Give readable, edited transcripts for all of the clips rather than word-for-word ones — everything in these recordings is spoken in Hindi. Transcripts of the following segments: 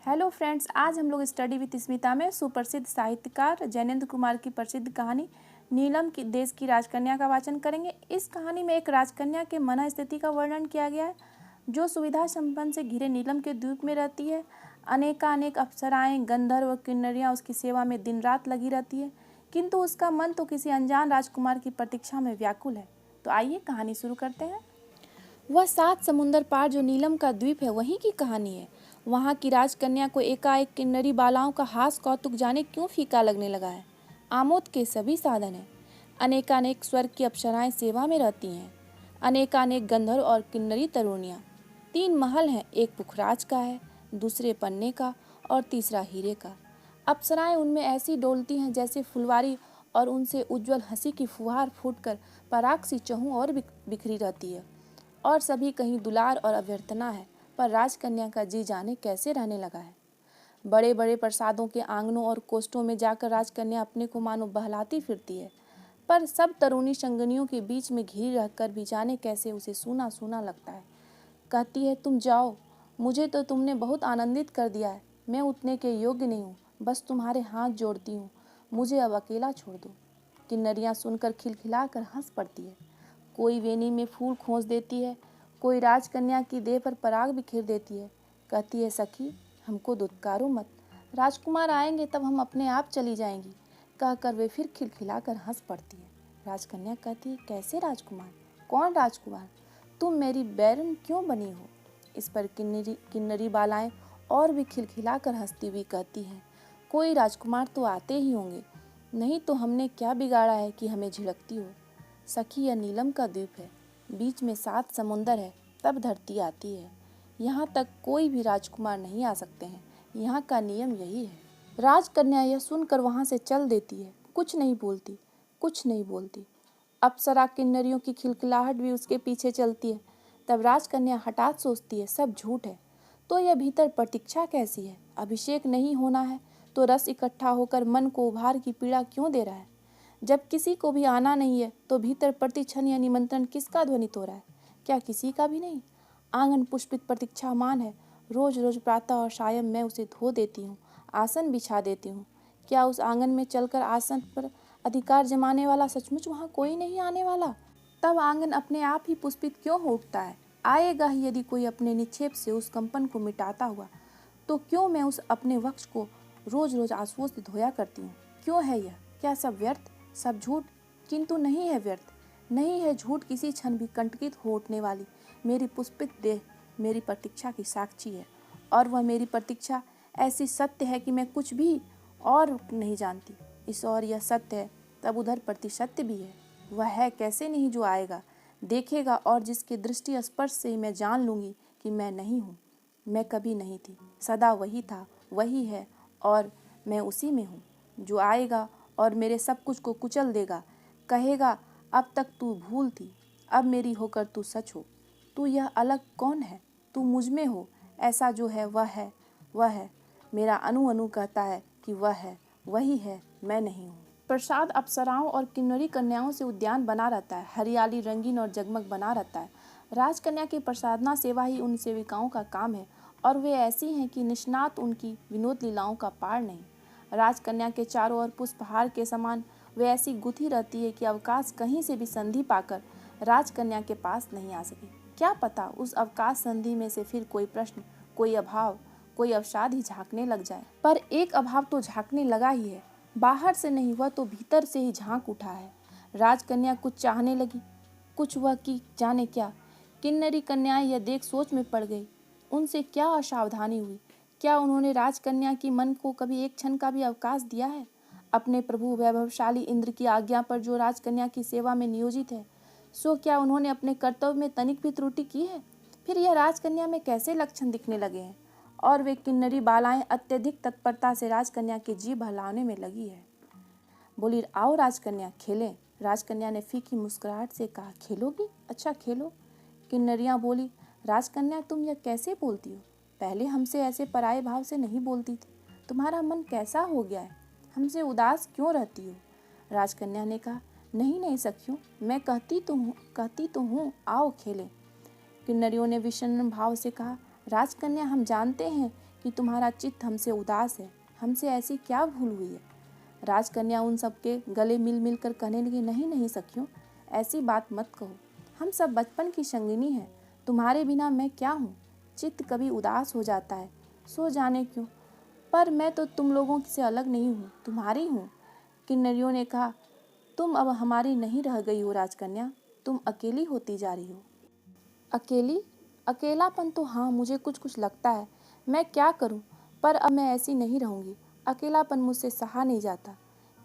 हेलो फ्रेंड्स, आज हम लोग स्टडी विद स्मिता में सुप्रसिद्ध साहित्यकार जैनेंद्र कुमार की प्रसिद्ध कहानी नीलम की देश की राजकन्या का वाचन करेंगे। इस कहानी में एक राजकन्या के मनःस्थिति का वर्णन किया गया है जो सुविधा संपन्न से घिरे नीलम के द्वीप में रहती है। अनेकानेक अप्सराएं, गंधर्व व किन्नरियां उसकी सेवा में दिन रात लगी रहती है, किंतु उसका मन तो किसी अनजान राजकुमार की प्रतीक्षा में व्याकुल है। तो आइए कहानी शुरू करते हैं। वह 7 समुंदर पार जो नीलम का द्वीप है वहीं की कहानी है। वहाँ की राजकन्या को एकाएक किन्नरी बालाओं का हास कौतुक जाने क्यों फीका लगने लगा है। आमोद के सभी साधन हैं। अनेकानेक स्वर्ग की अप्सराएं सेवा में रहती हैं। अनेकानेक गंधर्व और किन्नरी तरुणियाँ। 3 महल हैं, एक पुखराज का है, दूसरे पन्ने का और तीसरा हीरे का। अप्सराएं उनमें ऐसी डोलती हैं जैसे फुलवारी और उनसे उज्ज्वल हंसी की फुहार फूटकर पराग सी चहु और बिखरी रहती है। और सभी कहीं दुलार और अभ्यर्थना है, पर राजकन्या का जी जाने कैसे रहने लगा है। बड़े बड़े प्रसादों के आंगनों और कोष्ठों में जाकर राजकन्या अपने को मानो बहलाती फिरती है, पर सब तरुणी संगनियों के बीच में घिरी रहकर भी जाने कैसे उसे सूना सूना लगता है। कहती है, तुम जाओ, मुझे तो तुमने बहुत आनंदित कर दिया है, मैं उतने के योग्य नहीं हूँ, बस तुम्हारे हाथ जोड़ती हूँ, मुझे अब अकेला छोड़ दो। किन्नरियाँ सुनकर खिलखिला कर हंस पड़ती है। कोई वेणी में फूल खोस देती है, कोई राजकन्या की देह पर पराग बिखेर देती है। कहती है, सखी हमको दुत्कारो मत, राजकुमार आएंगे तब हम अपने आप चली जाएंगी। कहकर वे फिर खिलखिलाकर हंस पड़ती है। राजकन्या कहती है, कैसे राजकुमार? कौन राजकुमार? तुम मेरी बैरन क्यों बनी हो? इस पर किन्नरी बालाएं और भी खिलखिलाकर हंसती हुई कहती हैं, कोई राजकुमार तो आते ही होंगे, नहीं तो हमने क्या बिगाड़ा है कि हमें झिड़कती हो। सखी, यह नीलम का द्वीप है, बीच में 7 समुंदर है, तब धरती आती है। यहाँ तक कोई भी राजकुमार नहीं आ सकते हैं, यहाँ का नियम यही है। राजकन्या यह सुनकर वहाँ से चल देती है, कुछ नहीं बोलती, कुछ नहीं बोलती। अप्सरा किन्नरियों की खिलखिलाहट भी उसके पीछे चलती है। तब राजकन्या हठात सोचती है, सब झूठ है, तो यह भीतर प्रतीक्षा कैसी है? अभिषेक नहीं होना है तो रस इकट्ठा होकर मन को उभार की पीड़ा क्यों दे रहा है? जब किसी को भी आना नहीं है तो भीतर प्रतिक्षण या निमंत्रण किसका ध्वनित हो रहा है? क्या किसी का भी नहीं? आंगन पुष्पित प्रतीक्षामान है, रोज रोज प्रातः और सायं मैं उसे धो देती हूँ, आसन बिछा देती हूँ। क्या उस आंगन में चलकर आसन पर अधिकार जमाने वाला सचमुच वहाँ कोई नहीं आने वाला? तब आंगन अपने आप ही पुष्पित क्यों हो उठता है? आएगा ही यदि कोई अपने निक्षेप से उस कंपन को मिटाता हुआ, तो क्यों मैं उस अपने वक्ष को रोज रोज आंसुओं से धोया करती हूँ? क्यों है यह? क्या सब व्यर्थ, सब झूठ? किंतु नहीं है व्यर्थ, नहीं है झूठ किसी क्षण भी कंटकित हो उठने वाली मेरी पुष्पित देह मेरी प्रतीक्षा की साक्षी है। और वह मेरी प्रतीक्षा ऐसी सत्य है कि मैं कुछ भी और नहीं जानती। इस और यह सत्य है तब उधर प्रति सत्य भी है। वह है कैसे नहीं जो आएगा, देखेगा और जिसके दृष्टि स्पर्श से ही मैं जान लूँगी कि मैं नहीं हूँ, मैं कभी नहीं थी, सदा वही था, वही है और मैं उसी में हूँ। जो आएगा और मेरे सब कुछ को कुचल देगा, कहेगा अब तक तू भूल थी, अब मेरी होकर तू सच हो। तू यह अलग कौन है? तू मुझ में हो, ऐसा जो है वह है, वह है। मेरा अनु अनु कहता है कि वह है, वही है, मैं नहीं हूँ। प्रसाद अप्सराओं और किन्नरी कन्याओं से उद्यान बना रहता है, हरियाली रंगीन और जगमग बना रहता है। राजकन्या की प्रसादना सेवा ही उन सेविकाओं का काम है और वे ऐसी हैं कि निष्णात उनकी विनोद लीलाओं का पार नहीं। राजकन्या के चारों ओर पुष्पहार के समान वे ऐसी गुथी रहती है कि अवकाश कहीं से भी संधि पाकर राजकन्या के पास नहीं आ सके। क्या पता उस अवकाश संधि में से फिर कोई प्रश्न, कोई अभाव, कोई अवसाद ही झांकने लग जाए। पर एक अभाव तो झांकने लगा ही है, बाहर से नहीं, वह तो भीतर से ही झांक उठा है। राजकन्या कुछ चाहने लगी, कुछ वह की जाने क्या। किन्नरी कन्याएं यह देख सोच में पड़ गई, उनसे क्या असावधानी हुई? क्या उन्होंने राजकन्या की मन को कभी एक क्षण का भी अवकाश दिया है? अपने प्रभु वैभवशाली इंद्र की आज्ञा पर जो राजकन्या की सेवा में नियोजित है, सो क्या उन्होंने अपने कर्तव्य में तनिक भी त्रुटि की है? फिर यह राजकन्या में कैसे लक्षण दिखने लगे हैं? और वे किन्नरी बालाएं अत्यधिक तत्परता से राजकन्या के जी बहलाने में लगी है। बोली, आओ राजकन्या खेलें। राजकन्या ने फीकी मुस्कुराहट से कहा, खेलोगी? अच्छा खेलो। किन्नरियाँ बोली, राजकन्या तुम यह कैसे बोलती हो? पहले हमसे ऐसे पराये भाव से नहीं बोलती थी, तुम्हारा मन कैसा हो गया है? हमसे उदास क्यों रहती हो? राजकन्या ने कहा, नहीं नहीं सखियों, मैं कहती तो हूँ, आओ खेलें। किन्नरियों ने विषन्न भाव से कहा, राजकन्या हम जानते हैं कि तुम्हारा चित्त हमसे उदास है, हमसे ऐसी क्या भूल हुई है। राजकन्या उन सबके गले मिल मिल कर कहने लगी, नहीं नहीं सखियों, ऐसी बात मत कहो, हम सब बचपन की संगिनी हैं, तुम्हारे बिना मैं क्या हूँ। चित्त कभी उदास हो जाता है, सो जाने क्यों, पर मैं तो तुम लोगों से अलग नहीं हूँ, तुम्हारी हूँ। किन्नरियों ने कहा, तुम अब हमारी नहीं रह गई हो राजकन्या, तुम अकेली होती जा रही हो। अकेली? अकेलापन तो हाँ, मुझे कुछ कुछ लगता है, मैं क्या करूँ, पर अब मैं ऐसी नहीं रहूँगी, अकेलापन मुझसे सहा नहीं जाता।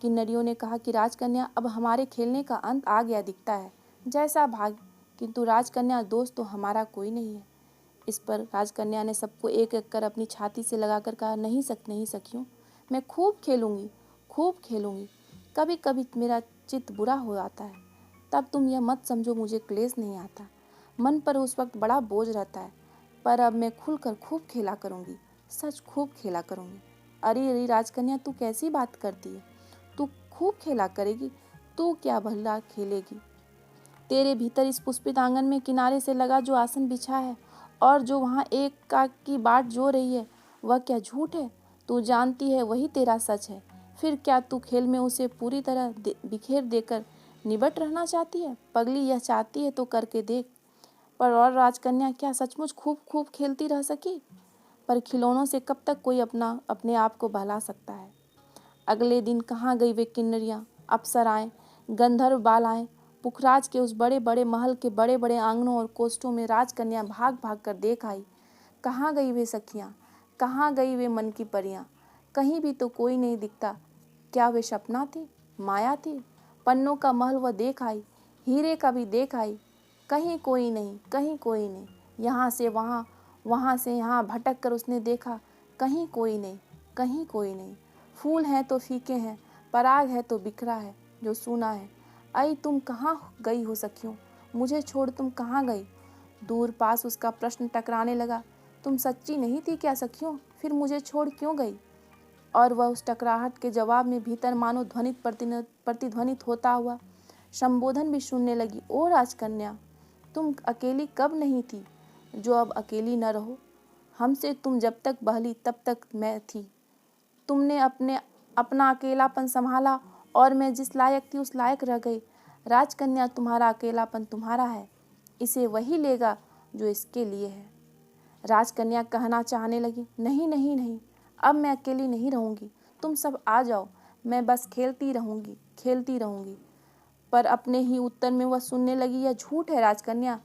किन्नरियों ने कहा कि राजकन्या, अब हमारे खेलने का अंत आ गया दिखता है, जैसा भाग, किंतु राजकन्या दोस्त तो हमारा कोई नहीं है। इस पर राजकन्या ने सबको एक एक कर अपनी छाती से लगाकर कहा, नहीं सखियों, मैं खूब खेलूँगी, खूब खेलूँगी। कभी कभी मेरा चित्त बुरा हो आता है, तब तुम यह मत समझो मुझे क्लेश नहीं आता, मन पर उस वक्त बड़ा बोझ रहता है, पर अब मैं खुलकर खूब खेला करूँगी, सच खूब खेला करूँगी। अरे अरे राजकन्या, तू कैसी बात करती है, तू खूब खेला करेगी, तू क्या भला खेलेगी। तेरे भीतर इस पुष्पित आंगन में किनारे से लगा जो आसन बिछा है और जो वहाँ एक का की बाट जो रही है, वह क्या झूठ है। तू जानती है वही तेरा सच है, फिर क्या तू खेल में उसे पूरी तरह बिखेर देकर निबट रहना चाहती है। पगली, यह चाहती है तो करके देख। पर और राजकन्या क्या सचमुच खूब खूब खेलती रह सकी, पर खिलौनों से कब तक कोई अपने आप को बहला सकता है। अगले दिन कहाँ गई वे किन्नरियाँ, अप्सराएं, गंधर्व बालाएं। पुखराज के उस बड़े बड़े महल के बड़े बड़े आंगनों और कोष्ठों में राजकन्या भाग भाग कर देख आई। कहाँ गई वे सखियाँ, कहाँ गई वे मन की परियाँ, कहीं भी तो कोई नहीं दिखता। क्या वे सपना थी, माया थी। पन्नों का महल वह देख आई, हीरे का भी देख आई, कहीं कोई नहीं, कहीं कोई नहीं। यहाँ से वहाँ, वहाँ से यहाँ भटक कर उसने देखा, कहीं कोई नहीं, कहीं कोई नहीं। फूल हैं तो फीके हैं, पराग है तो बिखरा है, जो सूना है। आई तुम कहाँ गई हो सखियों, मुझे छोड़ तुम कहाँ गई। दूर पास उसका प्रश्न टकराने लगा, तुम सच्ची नहीं थी क्या सखियों, फिर मुझे छोड़ क्यों गई। और वह उस टकराहट के जवाब में भीतर मानो ध्वनित प्रतिध्वनित होता हुआ संबोधन भी सुनने लगी, ओ राजकन्या, तुम अकेली कब नहीं थी, जो अब अकेली न रहो। हमसे तुम जब तक बहली तब तक मैं थी। तुमने अपना अकेलापन संभाला और मैं जिस लायक थी उस लायक रह गई। राजकन्या, तुम्हारा अकेलापन तुम्हारा है, इसे वही लेगा जो इसके लिए है। राजकन्या कहना चाहने लगी, नहीं नहीं नहीं, अब मैं अकेली नहीं रहूँगी, तुम सब आ जाओ, मैं बस खेलती रहूँगी, खेलती रहूँगी। पर अपने ही उत्तर में वह सुनने लगी, यह झूठ है राजकन्या,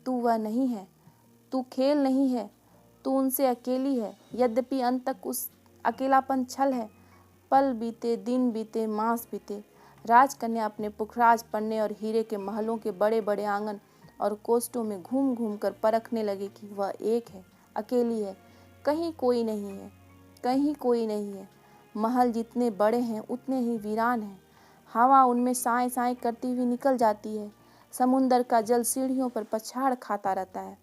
तू वह नहीं है, तू खेल नहीं है, तू उनसे अकेली है। यद्यपि अंत तक उस अकेलापन छल है। पल बीते, दिन बीते, मास बीते। राजकन्या अपने पुखराज पन्ने और हीरे के महलों के बड़े बड़े आंगन और कोष्ठों में घूम घूम कर परखने लगे कि वह एक है, अकेली है, कहीं कोई नहीं है, कहीं कोई नहीं है। महल जितने बड़े हैं उतने ही वीरान हैं। हवा उनमें साए साए करती हुई निकल जाती है। समुंदर का जल सीढ़ियों पर पछाड़ खाता रहता है।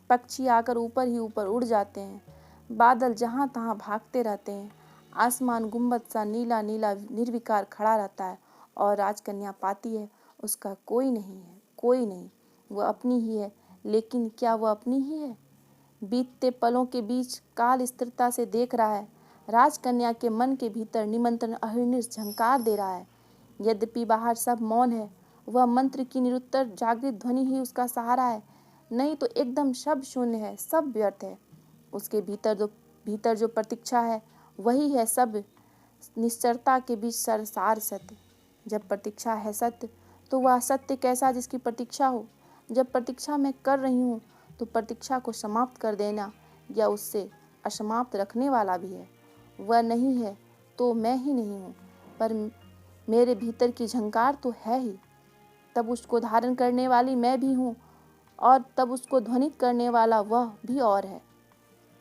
पक्षी आकर ऊपर ही ऊपर उड़ जाते हैं। बादल जहाँ तहाँ भागते रहते हैं। आसमान गुंबद सा नीला नीला निर्विकार खड़ा रहता है और राजकन्या पाती है उसका कोई नहीं है, कोई नहीं। वह अपनी ही है, लेकिन क्या वह अपनी ही है। बीतते पलों के बीच काल स्थिरता से देख रहा है। राजकन्या के मन के भीतर निमंत्रण अहिर्निश झंकार दे रहा है। यद्यपि बाहर सब मौन है, वह मंत्र की निरुत्तर जागृत ध्वनि ही उसका सहारा है, नहीं तो एकदम शब्द शून्य है, सब व्यर्थ है। उसके भीतर जो प्रतीक्षा है वही है सब निश्चरता के बीच सार सत्य। जब प्रतीक्षा है सत्य, तो वह सत्य कैसा जिसकी प्रतीक्षा हो। जब प्रतीक्षा मैं कर रही हूँ तो प्रतीक्षा को समाप्त कर देना या उससे असमाप्त रखने वाला भी है। वह नहीं है तो मैं ही नहीं हूँ, पर मेरे भीतर की झंकार तो है ही। तब उसको धारण करने वाली मैं भी हूँ और तब उसको ध्वनित करने वाला वह भी और है।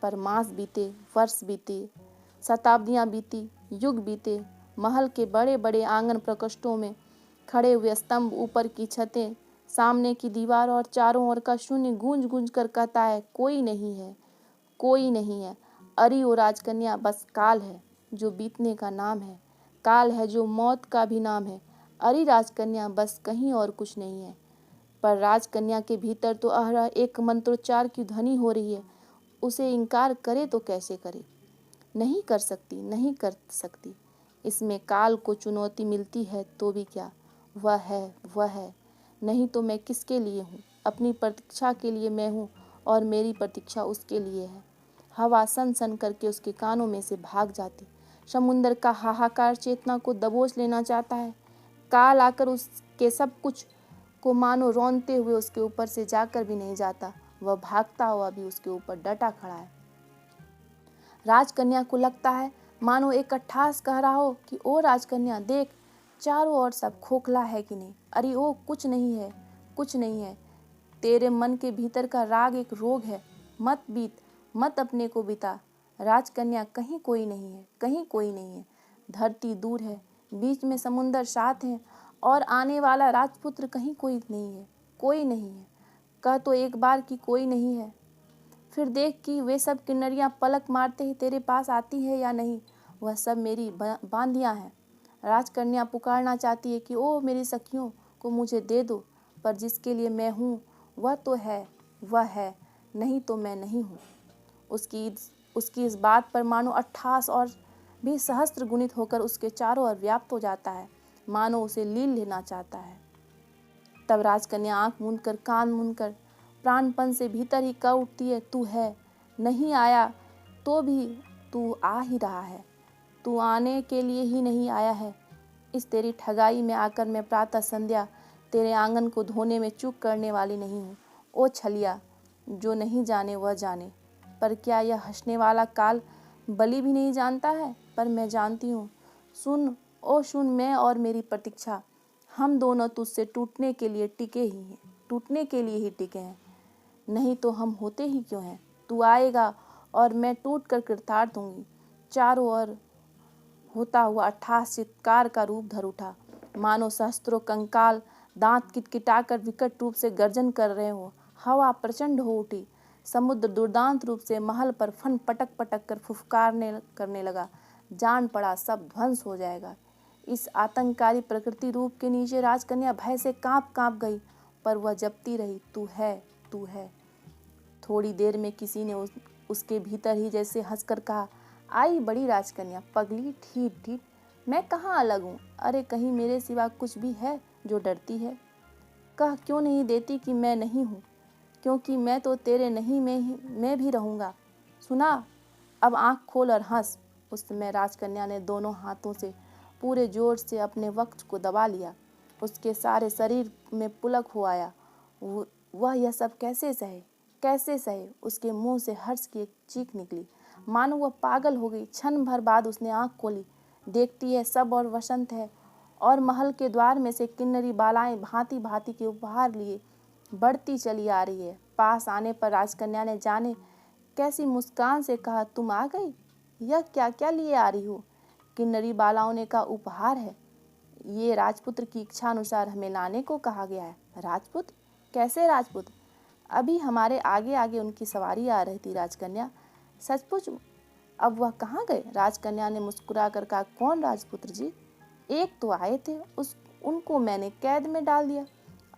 पर मास बीते, वर्ष बीते, शताब्दियाँ बीती, युग बीते। महल के बड़े बड़े आंगन प्रकोष्ठों में खड़े हुए स्तंभ, ऊपर की छतें, सामने की दीवार और चारों ओर का शून्य गूंज गूंज कर कहता है, कोई नहीं है, कोई नहीं है। अरे ओ राजकन्या, बस काल है जो बीतने का नाम है, काल है जो मौत का भी नाम है। अरे राजकन्या, बस कहीं और कुछ नहीं है। पर राजकन्या के भीतर तो अहरह एक मंत्रोच्चार की ध्वनि हो रही है। उसे इनकार करे तो कैसे करे। नहीं कर सकती, नहीं कर सकती। इसमें काल को चुनौती मिलती है तो भी क्या, वह है, वह है। नहीं तो मैं किसके लिए हूँ? अपनी प्रतीक्षा के लिए मैं हूँ और मेरी प्रतीक्षा उसके लिए है। हवा सन सन करके उसके कानों में से भाग जाती। समुंदर का हाहाकार चेतना को दबोच लेना चाहता है। काल आकर उसके सब कुछ को मानो रौंदते हुए उसके ऊपर से जाकर भी नहीं जाता। वह भागता हुआ भी उसके ऊपर डटा खड़ा है। राजकन्या को लगता है मानो एक अट्ठास कह रहा हो कि ओ राजकन्या देख, चारों ओर सब खोखला है कि नहीं। अरे ओ कुछ नहीं है, कुछ नहीं है। तेरे मन के भीतर का राग एक रोग है। मत बीत, मत अपने को बिता। राजकन्या कहीं कोई नहीं है, कहीं कोई नहीं है। धरती दूर है, बीच में समुंदर साथ है और आने वाला राजपुत्र कहीं कोई नहीं है, कोई नहीं है। कह तो एक बार कि कोई नहीं है, फिर देख कि वे सब किन्नरियाँ पलक मारते ही तेरे पास आती है या नहीं। वह सब मेरी बांधियाँ हैं। राजकन्या पुकारना चाहती है कि ओ मेरी सखियों को मुझे दे दो, पर जिसके लिए मैं हूँ वह तो है, वह है, नहीं तो मैं नहीं हूँ। उसकी इस बात पर मानो 28 और भी सहस्त्र गुणित होकर उसके चारों ओर व्याप्त हो जाता है, मानो उसे लील लेना चाहता है। तब राजकन्या आंख मूंद कर, कान मूंद कर, प्राणपन से भीतर ही कह उठती है, तू है, नहीं आया तो भी तू आ ही रहा है। तू आने के लिए ही नहीं आया है। इस तेरी ठगाई में आकर मैं प्रातः संध्या तेरे आंगन को धोने में चूक करने वाली नहीं हूँ। ओ छलिया, जो नहीं जाने वह जाने। पर क्या यह हंसने वाला काल बलि भी नहीं जानता है? पर मैं जानती हूँ। सुन, ओ सुन, मैं और मेरी प्रतीक्षा, हम दोनों तुझसे टूटने के लिए टिके ही हैं, टूटने के लिए ही टिके हैं। नहीं तो हम होते ही क्यों हैं? तू आएगा और मैं टूट कर कृतार्थ होंगी। चारों ओर होता हुआ 28 चित्कार का रूप धर उठा, मानो सहस्त्रों कंकाल दांत किटकिटाकर विकट रूप से गर्जन कर रहे हो। हवा प्रचंड हो उठी। समुद्र दुर्दांत रूप से महल पर फन पटक पटक कर फुफकारने करने लगा। जान पड़ा सब ध्वंस हो जाएगा। इस आतंककारी प्रकृति रूप के नीचे राजकन्या भय से कांप कांप गई, पर वह जपती रही, तू है, तू है। थोड़ी देर में किसी ने उसके भीतर ही जैसे हंसकर कहा, आई बड़ी राजकन्या, पगली, ठीक ठीक, मैं कहाँ अलग हूँ? अरे कहीं मेरे सिवा कुछ भी है जो डरती है? कह क्यों नहीं देती कि मैं नहीं हूँ, क्योंकि मैं तो तेरे नहीं में भी रहूँगा। सुना, अब आँख खोल और हंस। उस समय राजकन्या ने दोनों हाथों से पूरे जोर से अपने वक्ष को दबा लिया। उसके सारे शरीर में पुलक हो आया। वह यह सब कैसे सहे, कैसे सहे? उसके मुंह से हर्ष की एक चीख निकली, मानो वह पागल हो गई। क्षण भर बाद उसने आंख खोली, देखती है सब और वसंत है और महल के द्वार में से किन्नरी बालाएं भांति भांति के उपहार लिए बढ़ती चली आ रही है। पास आने पर राजकन्या ने जाने कैसी मुस्कान से कहा, तुम आ गई? यह क्या क्या लिए आ रही हो? किन्नरी बालाओं ने कहा, उपहार है, ये राजपुत्र की इच्छा अनुसार हमें लाने को कहा गया है। राजपुत्र? कैसे राजपुत्र? अभी हमारे आगे आगे उनकी सवारी आ रही थी राजकन्या। सचमुच? अब वह कहाँ गए? राजकन्या ने मुस्कुरा कर कहा, कौन राजपुत्र जी? एक तो आए थे, उनको मैंने कैद में डाल दिया।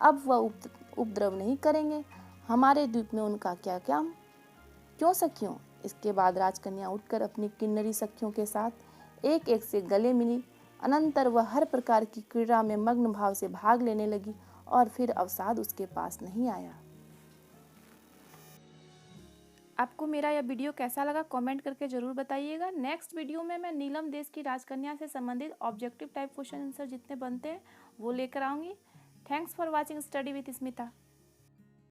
अब वह उपद्रव नहीं करेंगे। हमारे द्वीप में उनका क्या काम? क्यों सखियों? इसके बाद राजकन्या उठकर अपनी किन्नरी सखियों के साथ एक एक से गले मिली। अनंतर वह हर प्रकार की क्रीड़ा में मग्न भाव से भाग लेने लगी और फिर अवसाद उसके पास नहीं आया। आपको मेरा यह वीडियो कैसा लगा कमेंट करके ज़रूर बताइएगा। नेक्स्ट वीडियो में मैं नीलम देश की राजकन्या से संबंधित ऑब्जेक्टिव टाइप क्वेश्चन आंसर जितने बनते हैं वो लेकर आऊँगी। Thanks for watching study with Smita.